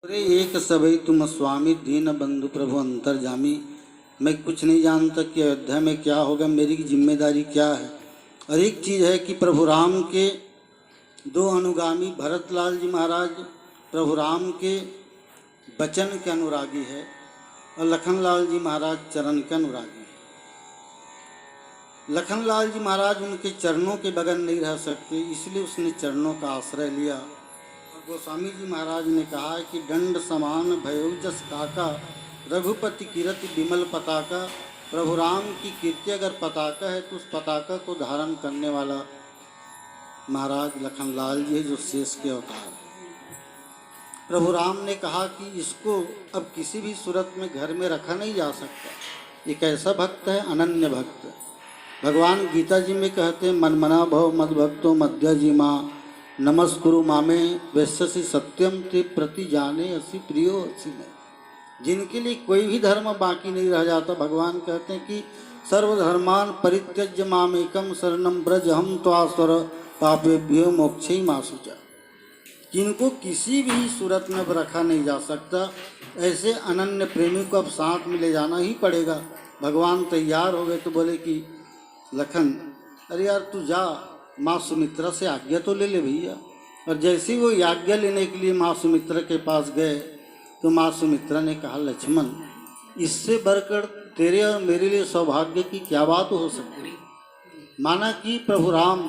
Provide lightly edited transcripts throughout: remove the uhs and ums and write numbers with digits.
अरे एक सबई तुम स्वामी दीन बंधु प्रभु अंतर्जामी। मैं कुछ नहीं जानता कि अयोध्या में क्या होगा, मेरी जिम्मेदारी क्या है। और एक चीज़ है कि प्रभु राम के दो अनुगामी भरतलाल जी महाराज प्रभु राम के वचन के अनुरागी है और लखनलाल जी महाराज चरण के अनुरागी है। लखनलाल जी महाराज उनके चरणों के बगैर नहीं रह सकते, इसलिए उसने चरणों का आश्रय लिया। गोस्वामी जी महाराज ने कहा है कि दंड समान भयो जस काका, रघुपति कीरति विमल पताका। प्रभु राम की कीर्ति अगर पताका है तो उस पताका को धारण करने वाला महाराज लखनलाल जी है, जो शेष के अवतार है। प्रभु राम ने कहा कि इसको अब किसी भी सूरत में घर में रखा नहीं जा सकता। एक ऐसा भक्त है, अनन्य भक्त। भगवान गीता जी में कहते हैं, मन मना भव मद भक्तो मध्य जी माँ, नमस्कुरु मामे वैश्यसी सत्यम ते प्रति जाने असी प्रियो असी में। जिनके लिए कोई भी धर्म बाकी नहीं रह जाता, भगवान कहते हैं कि सर्वधर्मान परित्यज्य मामेकम शरणम ब्रज हम त्वासुर पापेभ्यो मोक्षै मासुचा। जिनको किसी भी सूरत में रखा नहीं जा सकता, ऐसे अनन्य प्रेमी को अब साथ में ले जाना ही पड़ेगा। भगवान तैयार हो गए तो बोले कि लखन, अरे यार तू जा, माँ सुमित्रा से आज्ञा तो ले ले भैया। और जैसे ही वो आज्ञा लेने के लिए माँ सुमित्रा के पास गए तो माँ सुमित्रा ने कहा, लक्ष्मण, इससे बढ़कर तेरे और मेरे लिए सौभाग्य की क्या बात हो सकती है। माना कि प्रभु राम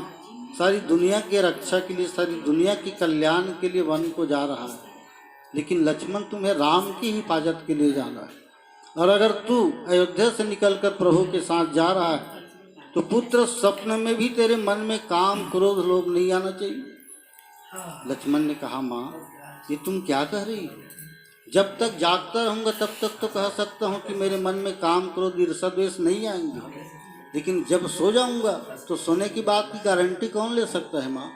सारी दुनिया के रक्षा के लिए, सारी दुनिया के कल्याण के लिए वन को जा रहा है, लेकिन लक्ष्मण तुम्हें राम की हिफाजत के लिए जाना है। और अगर तू अयोध्या से निकलकर प्रभु के साथ जा रहा है तो पुत्र स्वप्न में भी तेरे मन में काम क्रोध लोभ नहीं आना चाहिए। लक्ष्मण ने कहा, माँ ये तुम क्या कह रही हो। जब तक जागता रहूँगा तब तक तो कह सकता हूँ कि मेरे मन में काम क्रोध ईर्ष्या द्वेष नहीं आएंगे, लेकिन जब सो जाऊँगा तो सोने की बात की गारंटी कौन ले सकता है। माँ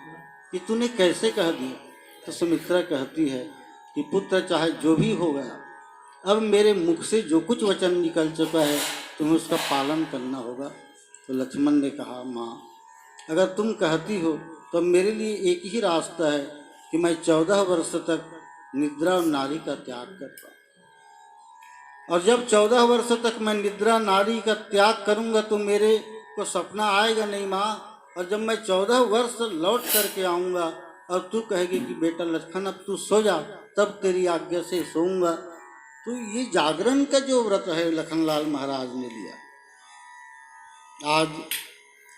कि तूने कैसे कह दिया। तो सुमित्रा कहती है कि पुत्र चाहे जो भी हो गया, अब मेरे मुख से जो कुछ वचन निकल चुका है तुम्हें उसका पालन करना होगा। तो लक्ष्मण ने कहा, माँ अगर तुम कहती हो तो मेरे लिए एक ही रास्ता है कि मैं 14 वर्ष तक निद्रा और नारी का त्याग करता हूँ। और जब 14 वर्ष तक मैं निद्रा नारी का त्याग करूँगा तो मेरे को सपना आएगा नहीं माँ। और जब मैं 14 वर्ष लौट करके आऊँगा और तू कहेगी कि बेटा लखन अब तू सो जा, तब तेरी आज्ञा से सोऊंगा। तो ये जागरण का जो व्रत है लखनलाल महाराज ने लिया। आज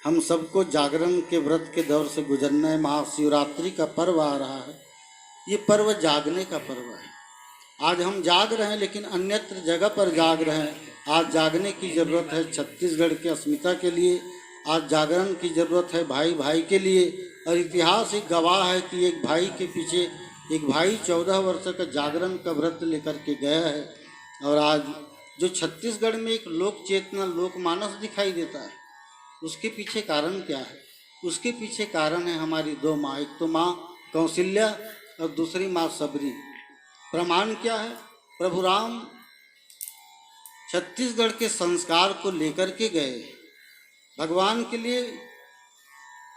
हम सबको जागरण के व्रत के दौर से गुजरना है। महाशिवरात्रि का पर्व आ रहा है। ये पर्व जागने का पर्व है। आज हम जाग रहे हैं, लेकिन अन्यत्र जगह पर जाग रहे हैं। आज जागने की ज़रूरत है छत्तीसगढ़ की अस्मिता के लिए। आज जागरण की ज़रूरत है भाई भाई के लिए। और इतिहास एक गवाह है कि एक भाई के पीछे एक भाई 14 वर्ष का जागरण का व्रत लेकर के गया है। और आज जो छत्तीसगढ़ में एक लोक चेतना लोक मानस दिखाई देता है, उसके पीछे कारण क्या है। उसके पीछे कारण है हमारी दो माँ, एक तो माँ कौशल्या और दूसरी माँ सबरी। प्रमाण क्या है, प्रभु राम छत्तीसगढ़ के संस्कार को लेकर के गए भगवान के लिए।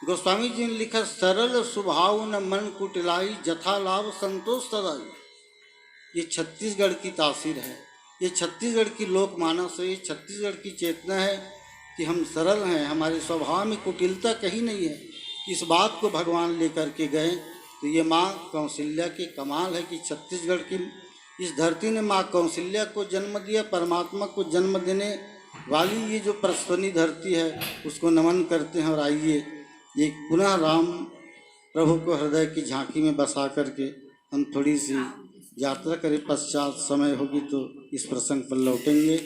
गोस्वामी जी ने लिखा, सरल स्वभाव न मन कुटिलाई, जथा लाभ संतोष सदाई। ये छत्तीसगढ़ की तासीर है, ये छत्तीसगढ़ की लोक मानस है, ये छत्तीसगढ़ की चेतना है कि हम सरल हैं, हमारे स्वभाव में कुटिलता कहीं नहीं है। इस बात को भगवान लेकर के गए। तो ये माँ कौशल्या के कमाल है कि छत्तीसगढ़ की इस धरती ने माँ कौशल्या को जन्म दिया। परमात्मा को जन्म देने वाली ये जो प्रस्वनी धरती है उसको नमन करते हैं। और आइए एक पुनः राम प्रभु को हृदय की झांकी में बसा करके हम थोड़ी सी यात्रा करें। पश्चात समय होगी तो इस प्रसंग पर लौटेंगे।